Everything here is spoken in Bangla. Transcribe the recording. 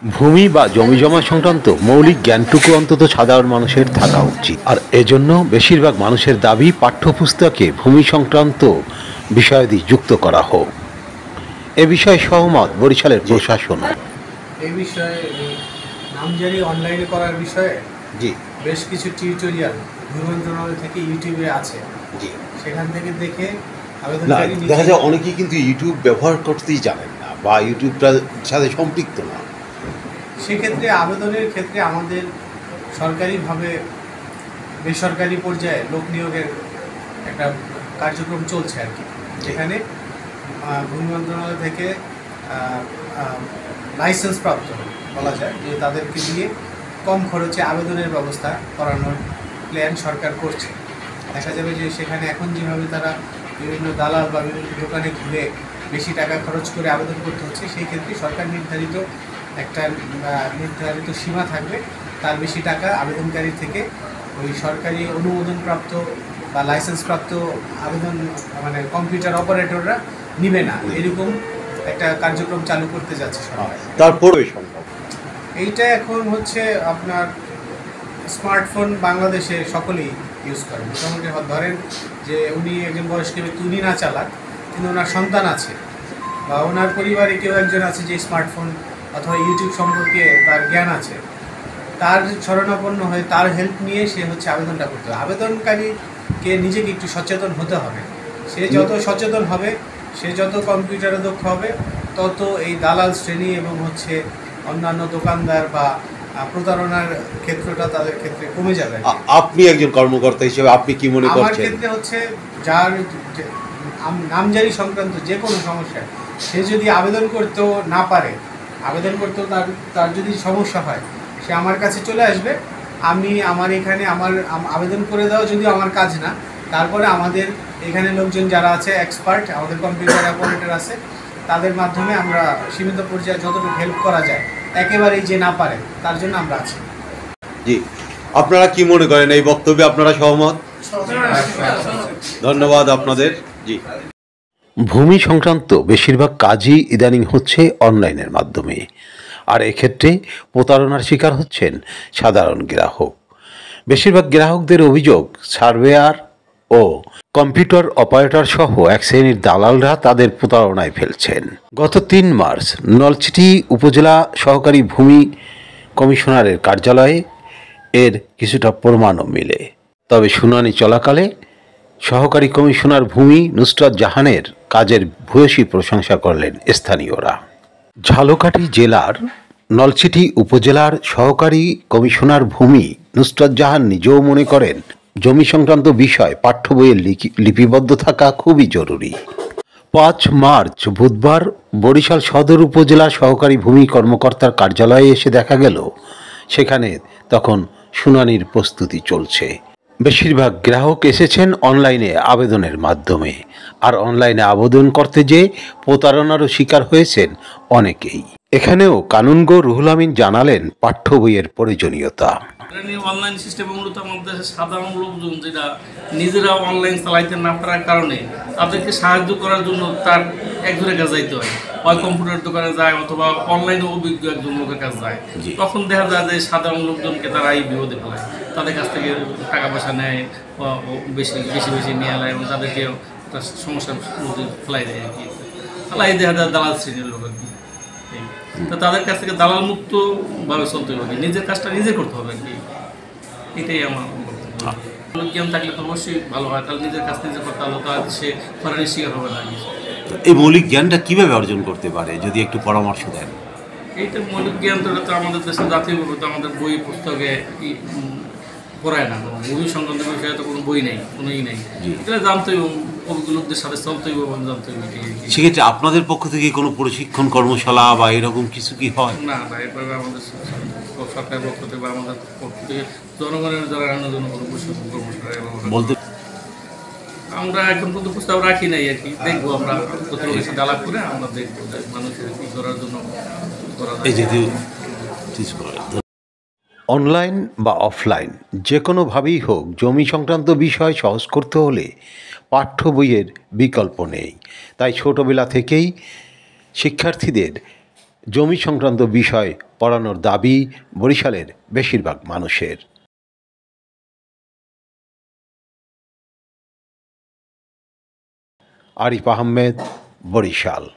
ভূমি বা জমি জমা সংক্রান্ত মৌলিক জ্ঞানটুকু অন্তত সাধারণ মানুষের থাকা উচিত। আর এজন্য বেশিরভাগ মানুষের দাবি পাঠ্যপুস্তকে ভূমি সংক্রান্ত বিষয়াদি যুক্ত করা হোক। এ বিষয়ে সহমত বরিশালের প্রশাসন। এই বিষয়ে নামজারি অনলাইনে করার বিষয়ে বেশ কিছু টিউটোরিয়াল ভূমি মন্ত্রণালয় থেকে ইউটিউবে আছে। সেখান থেকে দেখে আবেদনকারী দেখা যায় অনেকেই কিন্তু ইউটিউব ব্যবহার করতেই জানেন না বা ইউটিউবটার সাথে সম্পৃক্ত না। সেক্ষেত্রে আবেদনের ক্ষেত্রে আমাদের সরকারিভাবে বেসরকারি পর্যায়ে লোক নিয়োগের একটা কার্যক্রম চলছে আর কি, যেখানে ভূমি মন্ত্রণালয় থেকে লাইসেন্স প্রাপ্ত বলা যায় যে তাদেরকে দিয়ে কম খরচে আবেদনের ব্যবস্থা করানোর প্ল্যান সরকার করছে। দেখা যাবে যে সেখানে এখন যেভাবে তারা বিভিন্ন দালাল বা বিভিন্ন দোকানে ঘুরে বেশি টাকা খরচ করে আবেদন করতে হচ্ছে, সেই ক্ষেত্রে সরকার নির্ধারিত একটা নির্ধারিত সীমা থাকবে, তার বেশি টাকা আবেদনকারী থেকে ওই সরকারি অনুমোদনপ্রাপ্ত বা লাইসেন্সপ্রাপ্ত আবেদন মানে কম্পিউটার অপারেটররা নিবে না, এরকম একটা কার্যক্রম চালু করতে যাচ্ছে সরকার। তারপরে সম্ভব এইটা এখন হচ্ছে আপনার স্মার্টফোন বাংলাদেশে সকলেই ইউজ করে। মোটামুটি ধরেন যে উনি একজন বয়স্ক ব্যক্তি, উনি না চালাক কিন্তু ওনার সন্তান আছে বা ওনার পরিবারে কেউ একজন আছে যে স্মার্টফোন অথবা ইউটিউব সম্পর্কে তার জ্ঞান আছে, তার শরণাপন্ন হয়ে তার হেল্প নিয়ে সে হচ্ছে আবেদনটা করতে হবে। আবেদনকারীকে নিজেকে একটু সচেতন হতে হবে। সে যত সচেতন হবে, সে যত কম্পিউটারে দক্ষ হবে, তত এই দালাল শ্রেণী এবং হচ্ছে অন্যান্য দোকানদার বা প্রতারণার ক্ষেত্রটা তাদের ক্ষেত্রে কমে যাবে। আপনি একজন কর্মকর্তা হিসেবে আপনি কি মনে করছেন? আমার ক্ষেত্রে হচ্ছে যার নামজারি সংক্রান্ত যে কোনো সমস্যা, সে যদি আবেদন করতেও না পারে, আবেদন করতেও তার যদি সমস্যা হয়, সে আমার কাছে চলে আসবে। আমি আমার এখানে আমার আবেদন করে দেওয়া যদিও আমার কাজ না, তারপরে আমাদের এখানে লোকজন যারা আছে এক্সপার্ট, আমাদের কম্পিউটার অপারেটর আছে, তাদের মাধ্যমে আমরা সীমিত পর্যায়ে যতটুকু হেল্প করা যায়, একেবারেই যে না পারে তার জন্য আমরা আছি। জি, আপনারা কি মনে করেন এই বক্তব্যে? আপনারা সহমত? ধন্যবাদ আপনাদের। জি, ভূমি সংক্রান্ত বেশিরভাগ কাজই ইদানিং হচ্ছে অনলাইনের মাধ্যমে, আর এক্ষেত্রে প্রতারণার শিকার হচ্ছেন সাধারণ গ্রাহক। বেশিরভাগ গ্রাহকদের অভিযোগ, সার্ভেয়ার ও কম্পিউটার অপারেটর সহ এক শ্রেণীর দালালরা তাদের প্রতারণায় ফেলছেন। গত ৩ মার্চ নলছিটি উপজেলা সহকারী ভূমি কমিশনারের কার্যালয়ে এর কিছুটা প্রমাণও মিলে। তবে শুনানি চলাকালে সহকারী কমিশনার ভূমি নুসরাত জাহানের কাজের ভূয়সী প্রশংসা করলেন স্থানীয়রা। ঝালকাঠি জেলার নলছিটি উপজেলার সহকারী কমিশনার ভূমি নুসরাত জাহান নিজেও মনে করেন জমি সংক্রান্ত বিষয় পাঠ্য বইয়ে লিপিবদ্ধ থাকা খুবই জরুরি। ৫ মার্চ বুধবার বরিশাল সদর উপজেলা সহকারী ভূমি কর্মকর্তার কার্যালয়ে এসে দেখা গেল সেখানে তখন শুনানির প্রস্তুতি চলছে। বেশিরভাগ গ্রাহক এসেছেন অনলাইনে আবেদনের মাধ্যমে, আর অনলাইনে আবেদন করতে যেয়ে প্রতারণারও শিকার হয়েছেন অনেকেই। এখানেও কানুনগো রুহুল আমিন জানালেন পাঠ্য বইয়ের প্রয়োজনীয়তা। অনলাইন সিস্টেমে মূলত আমাদের দেশের সাধারণ লোকজন যেটা নিজেরা অনলাইন চালাইতে না পারার কারণে তাদেরকে সাহায্য করার জন্য তার একজনের কাছে যাইতে হয়, হয় কম্পিউটার দোকানে যায় অথবা অনলাইনে অভিজ্ঞ একজন লোকের কাছে যায়। তখন দেখা যায় যে সাধারণ লোকজনকে তারা এই বিপদে ফেলায়, তাদের কাছ থেকে টাকা পয়সা নেয়, বেশি বেশি বেশি নিয়ে নেয় এবং তাদেরকে সমস্যার মধ্যে ফেলাই দেয় আর কি। ফেলাই দেখা যায় দালাল শ্রেণীর লোক আর কি। তো তাদের কাছ থেকে দালাল মুক্তভাবে চলতে হবে, নিজের কাজটা নিজে করতে হবে আর কি। এটাই আমার জ্ঞান থাকলে তো অবশ্যই ভালো হয়, তাহলে নিজের কাজ নিজে করতে হলে তাহলে সে ফরানির শিকার হবে না। এই মৌলিক জ্ঞানটা কিভাবে অর্জন করতে পারে যদি একটু পরামর্শ দেন? এইটা মৌলিক জ্ঞান তো আমাদের দেশের জাতীয়ভাবে তো আমাদের বই পুস্তকে পড়ায় না, ভূমি সংক্রান্ত বিষয়ে তো কোনো বই নেই, কোনোই নেই। এটা জানতেই অভিজ্ঞ লোকদের সাথে চলতেই জানতে হবে। সেক্ষেত্রে আপনাদের পক্ষ থেকে কোনো প্রশিক্ষণ কর্মশালা বা এরকম কিছু কি হয়? না না, এভাবে আমাদের সরকারের পক্ষ থেকে বা আমাদের পক্ষ থেকে জনগণের জানানোর জন্য কোনো প্রশিক্ষণ কর্মশালা বলতে আমরা এখন পর্যন্ত প্রস্তাব রাখি নাই আর কি। দেখবো আমরা প্রতিবেশীর সাথে আলাপ করে আমরা দেখবো মানুষের কি করার জন্য অনলাইন বা অফলাইন যে কোনোভাবেই হোক জমি সংক্রান্ত বিষয় সহজ করতে হলে পাঠ্য বইয়ের বিকল্প নেই। তাই ছোটবেলা থেকেই শিক্ষার্থীদের জমি সংক্রান্ত বিষয় পড়ানোর দাবি বরিশালের বেশিরভাগ মানুষের। আরিফ আহমেদ, বরিশাল।